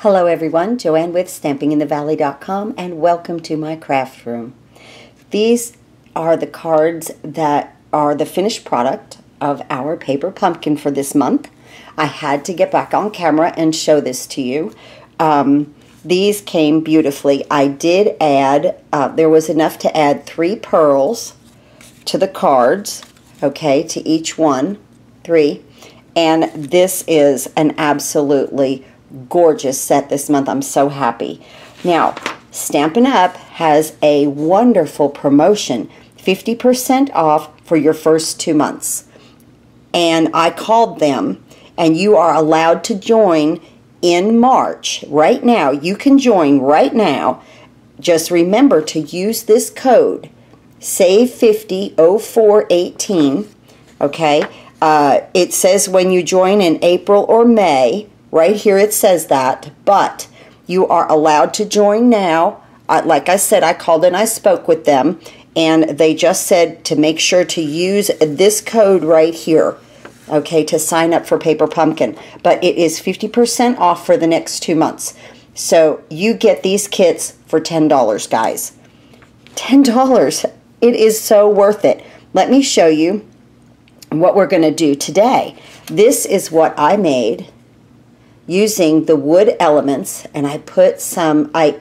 Hello everyone, Joanne with StampingInTheValley.com, and welcome to my craft room. These are the cards that are the finished product of our paper pumpkin for this month. I had to get back on camera and show this to you. These came beautifully. I did add, there was enough to add 3 pearls to the cards, okay, to each one, 3. And this is an absolutely gorgeous set this month. I'm so happy. Now, Stampin' Up! Has a wonderful promotion, 50% off for your first 2 months. And I called them, and you are allowed to join in March. Right now, you can join right now. Just remember to use this code, SAVE500418, okay? It says when you join in April or May. Right here it says that, but you are allowed to join now. Like I said, I called and I spoke with them, and they just said to make sure to use this code right here, okay, to sign up for Paper Pumpkin. But it is 50% off for the next 2 months. So you get these kits for $10, guys. $10. It is so worth it. Let me show you what we're going to do today. This is what I made using the wood elements, and I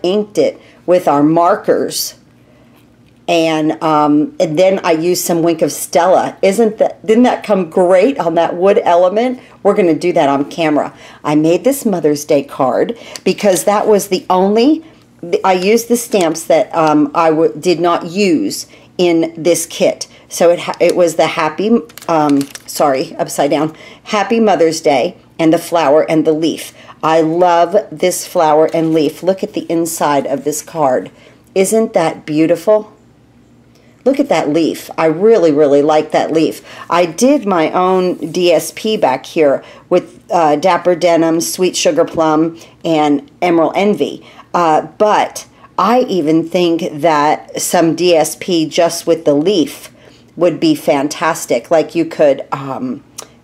inked it with our markers, and then I used some Wink of Stella. Didn't that come great on that wood element? We're going to do that on camera. I made this Mother's Day card because that was the only, I used the stamps that did not use in this kit. So it was the Happy Mother's Day, and the flower and the leaf. I love this flower and leaf. Look at the inside of this card. Isn't that beautiful? Look at that leaf. I really, really like that leaf. I did my own DSP back here with Dapper Denim, Sweet Sugar Plum, and Emerald Envy. But I even think that some DSP just with the leaf would be fantastic. Like you could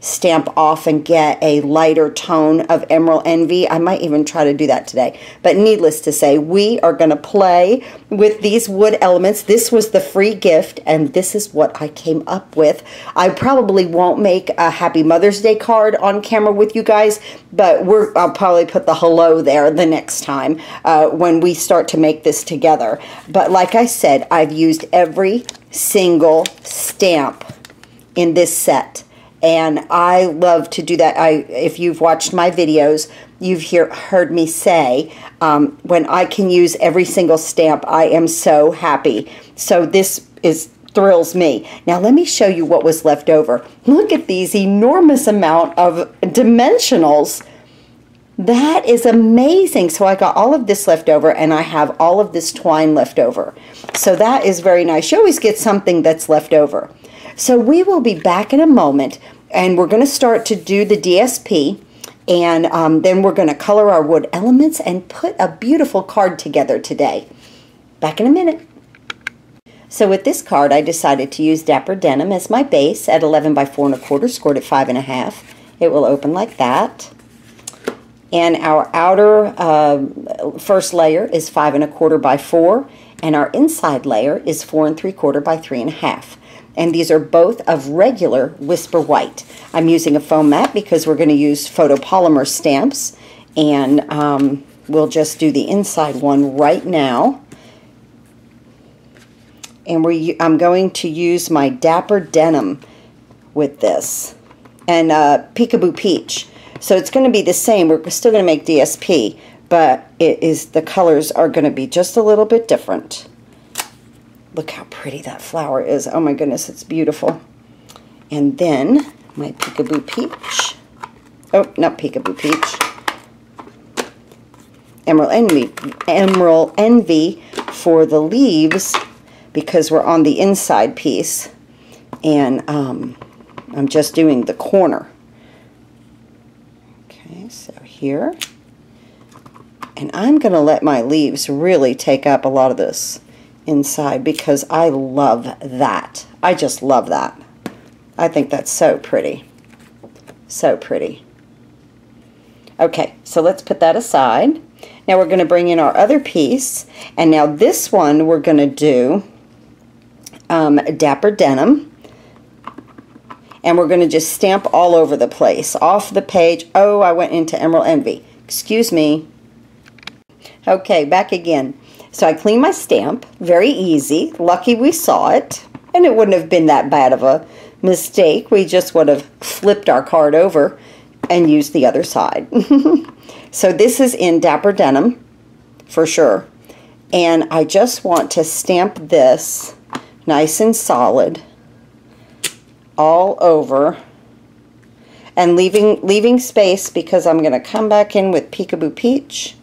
stamp off and get a lighter tone of Emerald Envy. I might even try to do that today. But needless to say, we are going to play with these wood elements. This was the free gift, and this is what I came up with. I probably won't make a Happy Mother's Day card on camera with you guys, but I'll probably put the hello there the next time when we start to make this together. But like I said, I've used every single stamp in this set. And I love to do that. If you've watched my videos, you've heard me say, when I can use every single stamp, I am so happy. So this thrills me. Now let me show you what was left over. Look at these enormous amount of dimensionals. That is amazing. So I got all of this left over, and I have all of this twine left over. So that is very nice. You always get something that's left over. So we will be back in a moment, and we're going to start to do the DSP, and then we're going to color our wood elements and put a beautiful card together today. Back in a minute. So with this card, I decided to use Dapper Denim as my base at 11 by 4 1/4, scored at 5 1/2. It will open like that. And our outer first layer is 5 1/4 by 4, and our inside layer is 4 3/4 by 3 1/2. And these are both of regular Whisper White. I'm using a foam mat because we're going to use photopolymer stamps, and we'll just do the inside one right now. And I'm going to use my Dapper Denim with this, and Peekaboo Peach. So it's going to be the same. We're still going to make DSP, but the colors are going to be just a little bit different. Look how pretty that flower is. Oh my goodness, it's beautiful. And then my Peekaboo Peach. Oh, not Peekaboo Peach. Emerald Envy for the leaves, because we're on the inside piece. And I'm just doing the corner. Okay, so here. And I'm going to let my leaves really take up a lot of this inside because I love that. I just love that. I think that's so pretty. So pretty. Okay, so let's put that aside. Now we're going to bring in our other piece, and now this one we're going to do Dapper Denim, and we're going to just stamp all over the place, off the page. Oh, I went into Emerald Envy. Excuse me. Okay, back again. So I cleaned my stamp. Very easy. Lucky we saw it, and it wouldn't have been that bad of a mistake. We just would have flipped our card over and used the other side. So this is in Dapper Denim for sure, and I just want to stamp this nice and solid all over, and leaving space because I'm going to come back in with Peekaboo Peach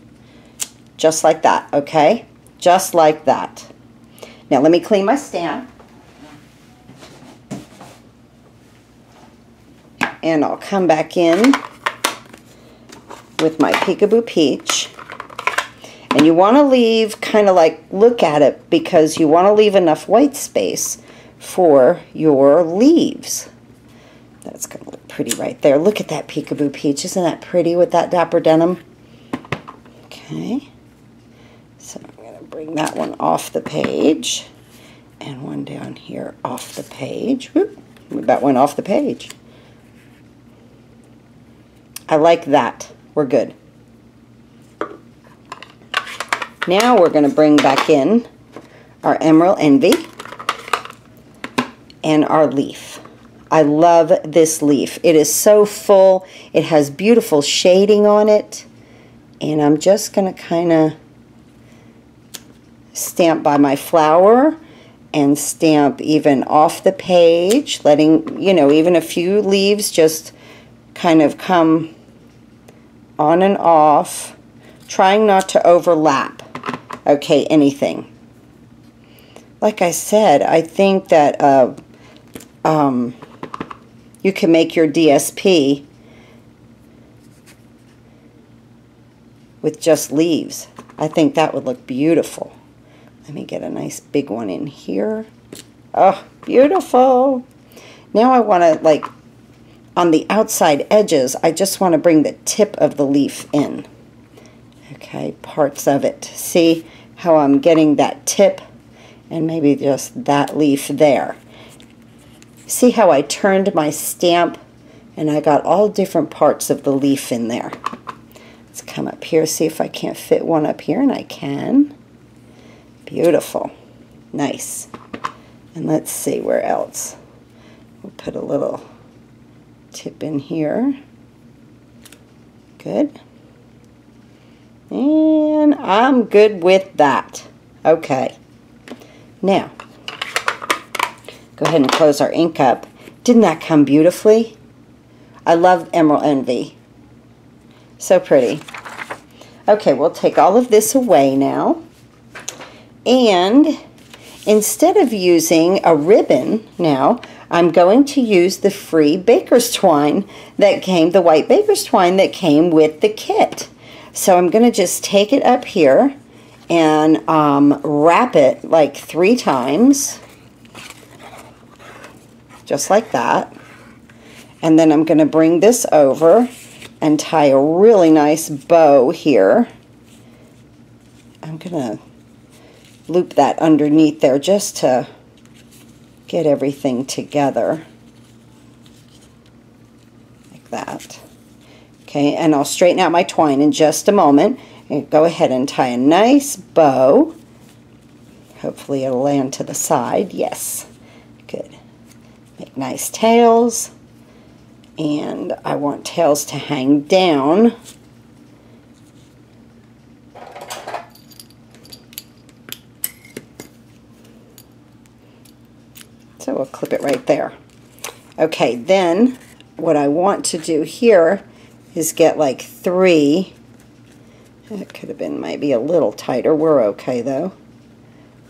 just like that. Okay, just like that. Now let me clean my stamp, and I'll come back in with my Peekaboo Peach. And you want to leave, kind of like, look at it, because you want to leave enough white space for your leaves. That's going to look pretty right there. Look at that Peekaboo Peach. Isn't that pretty with that Dapper Denim? Okay. So I'm going to bring that one off the page. And one down here off the page. Whoop, that went off the page. I like that. We're good. Now we're going to bring back in our Emerald Envy and our leaf. I love this leaf. It is so full. It has beautiful shading on it. And I'm just going to kind of stamp by my flower and stamp even off the page, letting, you know, even a few leaves just kind of come on and off, trying not to overlap, okay, anything. Like I said, I think that you can make your DSP with just leaves. I think that would look beautiful. Let me get a nice big one in here. Oh, beautiful. Now I want to, like, on the outside edges, I just want to bring the tip of the leaf in. Okay, parts of it. See how I'm getting that tip, and maybe just that leaf there. See how I turned my stamp and I got all different parts of the leaf in there. Let's come up here, see if I can't fit one up here, and I can. Beautiful. Nice. And let's see where else. We'll put a little tip in here. Good. And I'm good with that. Okay. Now, go ahead and close our ink up. Didn't that come beautifully? I love Emerald Envy. So pretty. Okay, we'll take all of this away now. And instead of using a ribbon now, I'm going to use the free baker's twine that came, the white baker's twine that came with the kit. So I'm going to just take it up here and wrap it like 3 times. Just like that. And then I'm going to bring this over and tie a really nice bow here. I'm going to loop that underneath there just to get everything together. Like that. Okay, and I'll straighten out my twine in just a moment. And go ahead and tie a nice bow. Hopefully it'll land to the side. Yes. Good. Make nice tails. And I want tails to hang down. So we'll clip it right there. Okay, then what I want to do here is get like 3. It could have been maybe a little tighter. We're okay though.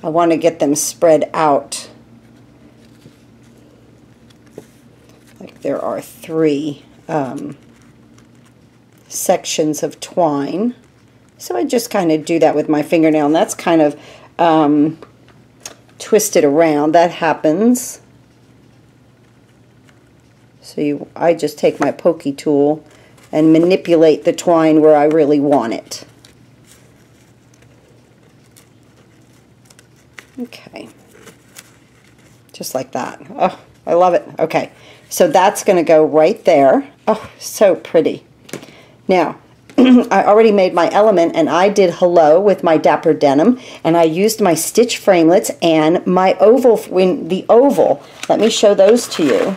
I want to get them spread out. Like there are 3 sections of twine. So I just kind of do that with my fingernail, and that's kind of twisted around. That happens. So I just take my pokey tool and manipulate the twine where I really want it. Okay. Just like that. Oh, I love it. Okay. So that's going to go right there. Oh, so pretty. Now, I already made my element, and I did hello with my Dapper Denim, and I used my stitch framelits and my oval, the oval. Let me show those to you.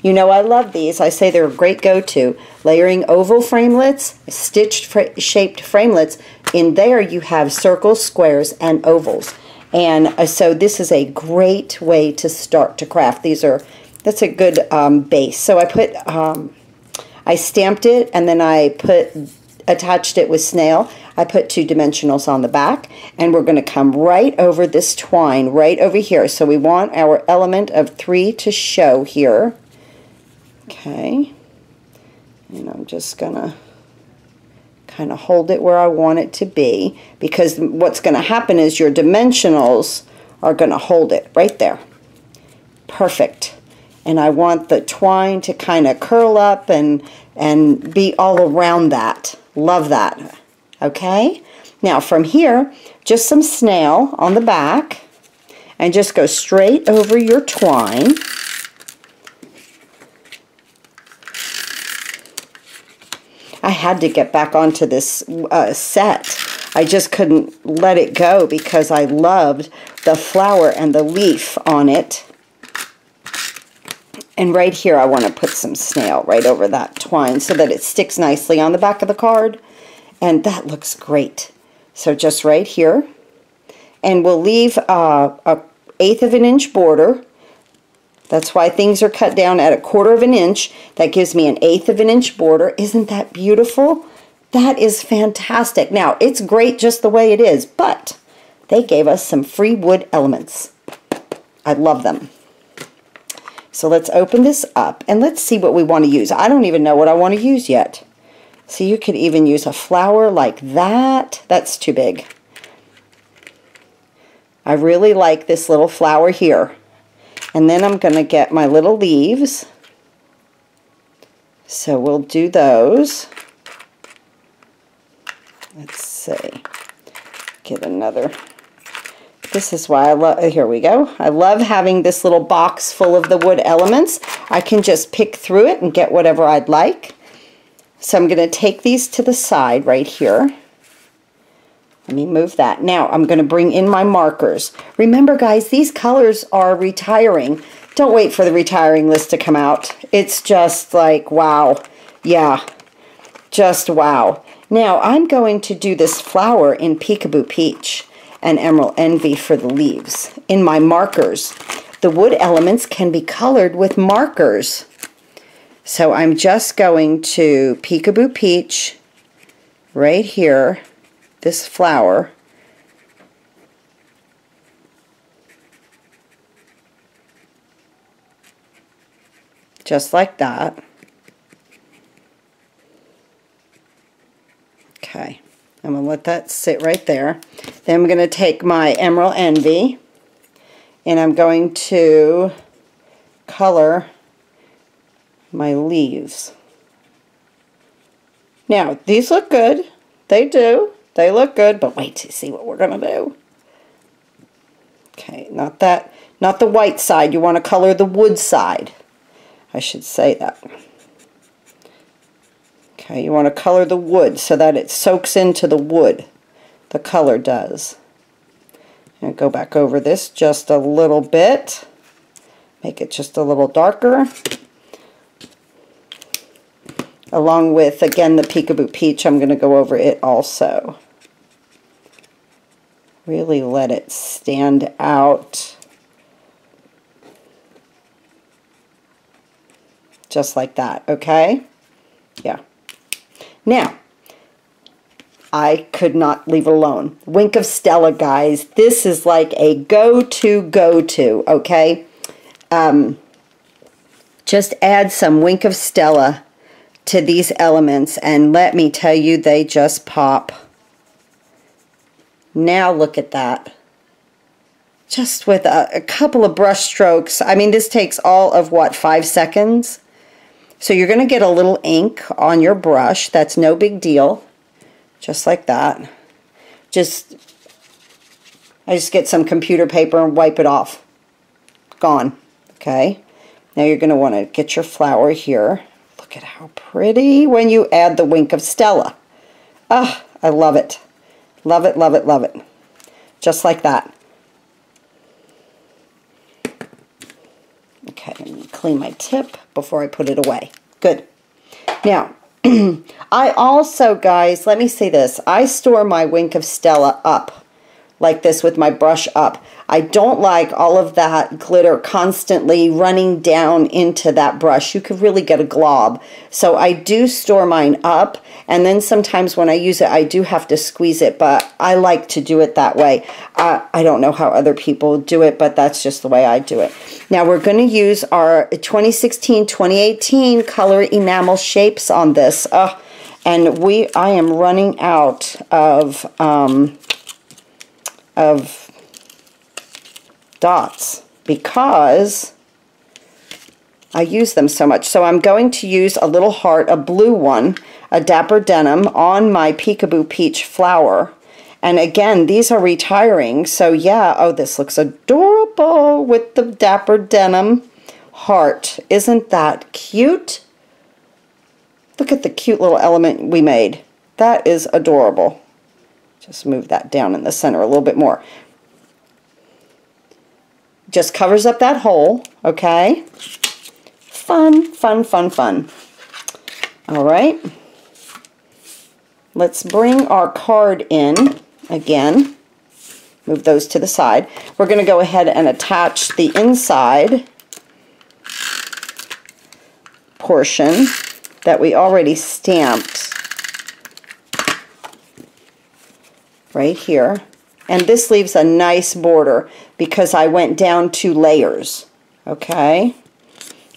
You know I love these. I say they're a great go-to. Layering oval framelits, stitched shaped framelits. In there you have circles, squares, and ovals. And so this is a great way to start to craft. That's a good base. So I stamped it, and then I attached it with snail. I put 2 dimensionals on the back, and we're going to come right over this twine, right over here. So we want our element of 3 to show here. Okay. And I'm just going to kind of hold it where I want it to be, because what's going to happen is your dimensionals are going to hold it right there. Perfect. And I want the twine to kind of curl up and be all around that. Love that. Okay? Now from here, just some snail on the back, and just go straight over your twine. I had to get back onto this set. I just couldn't let it go because I loved the flower and the leaf on it. And right here I want to put some snail right over that twine so that it sticks nicely on the back of the card. And that looks great. So just right here. And we'll leave a 1/8 of an inch border. That's why things are cut down at 1/4 of an inch. That gives me an 1/8 of an inch border. Isn't that beautiful? That is fantastic. Now, it's great just the way it is, but they gave us some free wood elements. I love them. So let's open this up, and let's see what we want to use. I don't even know what I want to use yet. So you could even use a flower like that. That's too big. I really like this little flower here. And then I'm going to get my little leaves. So we'll do those. Let's see. Get another. This is why I love, here we go. I love having this little box full of the wood elements. I can just pick through it and get whatever I'd like. So I'm going to take these to the side right here. Let me move that. Now I'm going to bring in my markers. Remember guys, these colors are retiring. Don't wait for the retiring list to come out. It's just like, wow. Yeah, just wow. Now I'm going to do this flower in Peekaboo Peach and Emerald Envy for the leaves. In my markers, the wood elements can be colored with markers. So I'm just going to Peekaboo Peach right here. This flower, just like that. Okay, I'm going to let that sit right there. Then I'm going to take my Emerald Envy, and I'm going to color my leaves. Now, these look good. They do. They look good, but wait to see what we're going to do. Okay, not the white side. You want to color the wood side. I should say that. Okay, you want to color the wood so that it soaks into the wood. The color does. And go back over this just a little bit. Make it just a little darker. Along with, again, the Peekaboo Peach, I'm going to go over it also. Really let it stand out. Just like that, okay? Yeah. Now, I could not leave it alone. Wink of Stella, guys. This is like a go-to, okay? Just add some Wink of Stella to these elements, and let me tell you, they just pop. Now look at that. Just with a couple of brush strokes. I mean, this takes all of, what, 5 seconds? So you're going to get a little ink on your brush. That's no big deal. Just like that. Just I just get some computer paper and wipe it off. Gone. Okay. Now you're going to want to get your flower here. Look at how pretty when you add the wink of Stella. Ah, I love it. Love it, love it, love it. Just like that. Okay, I'm going to clean my tip before I put it away. Good. Now, I also, guys, let me say this. I store my wink of Stella up like this with my brush up. I don't like all of that glitter constantly running down into that brush. You could really get a glob. So I do store mine up, and then sometimes when I use it, I do have to squeeze it, but I like to do it that way. I don't know how other people do it, but that's just the way I do it. Now we're going to use our 2016-2018 color enamel shapes on this. And I am running out of dots because I use them so much. So I'm going to use a little heart, a blue one, a Dapper Denim on my Peekaboo Peach flower. And again, these are retiring. So yeah, oh, this looks adorable with the Dapper Denim heart. Isn't that cute? Look at the cute little element we made. That is adorable. Just move that down in the center a little bit more. Just covers up that hole, okay? Fun, fun, fun, fun. All right. Let's bring our card in again. Move those to the side. We're going to go ahead and attach the inside portion that we already stamped right here. And this leaves a nice border because I went down 2 layers, okay?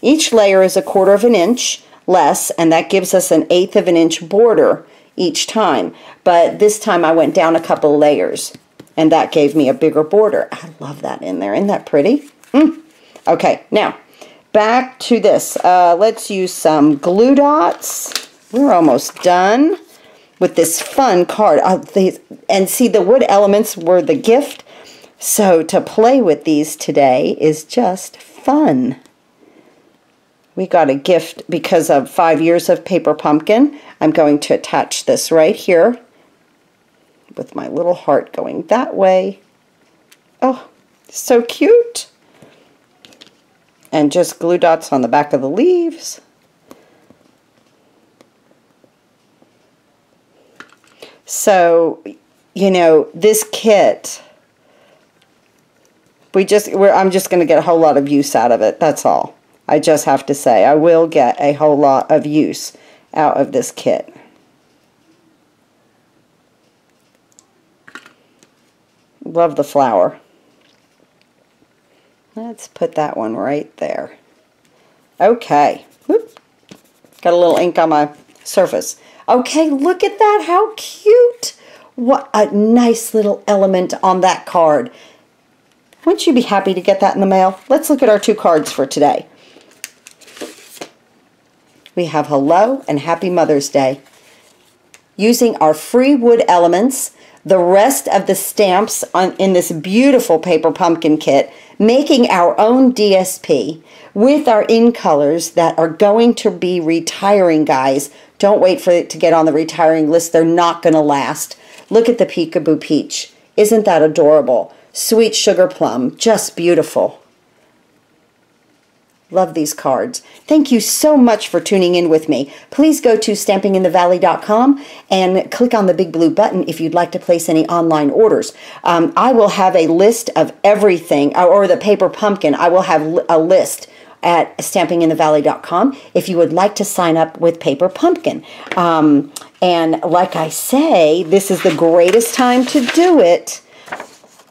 Each layer is 1/4 of an inch less, and that gives us an 1/8 of an inch border each time. But this time I went down a couple layers, and that gave me a bigger border. I love that in there. Isn't that pretty? Okay, now back to this. Let's use some glue dots. We're almost done with this fun card. And see, the wood elements were the gift. So to play with these today is just fun. We got a gift because of 5 years of Paper Pumpkin. I'm going to attach this right here with my little heart going that way. Oh, so cute. And just glue dots on the back of the leaves. So, you know, this kit, I'm just going to get a whole lot of use out of it. That's all. I just have to say, I will get a whole lot of use out of this kit. Love the flower. Let's put that one right there. Okay. Whoop. Got a little ink on my surface. Okay, look at that. How cute. What a nice little element on that card. Wouldn't you be happy to get that in the mail? Let's look at our 2 cards for today. We have Hello and Happy Mother's Day. Using our free wood elements, the rest of the stamps in this beautiful Paper Pumpkin kit, making our own DSP with our in colors that are going to be retiring, guys. Don't wait for it to get on the retiring list. They're not going to last. Look at the Peekaboo Peach. Isn't that adorable? Sweet Sugar Plum. Just beautiful. Love these cards. Thank you so much for tuning in with me. Please go to stampinginthevalley.com and click on the big blue button if you'd like to place any online orders. I will have a list of everything, or the Paper Pumpkin. I will have a list at stampinginthevalley.com if you would like to sign up with Paper Pumpkin. And like I say, this is the greatest time to do it.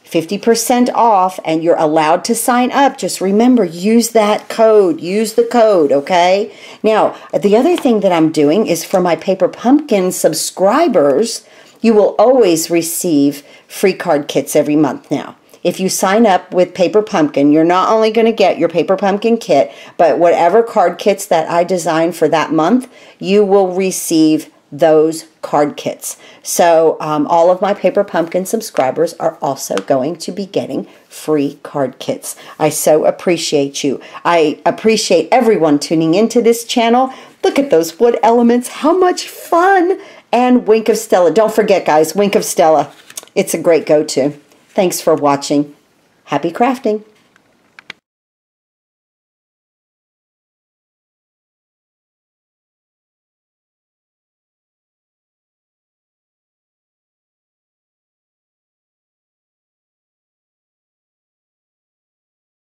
50% off, and you're allowed to sign up. Just remember, use that code. Use the code, okay? Now, the other thing that I'm doing is for my Paper Pumpkin subscribers, you will always receive free card kits every month now. If you sign up with Paper Pumpkin, you're not only going to get your Paper Pumpkin kit, but whatever card kits that I design for that month, you will receive those card kits. So all of my Paper Pumpkin subscribers are also going to be getting free card kits. I so appreciate you. I appreciate everyone tuning into this channel. Look at those wood elements. How much fun! And Wink of Stella. Don't forget, guys, Wink of Stella. It's a great go-to. Thanks for watching. Happy crafting.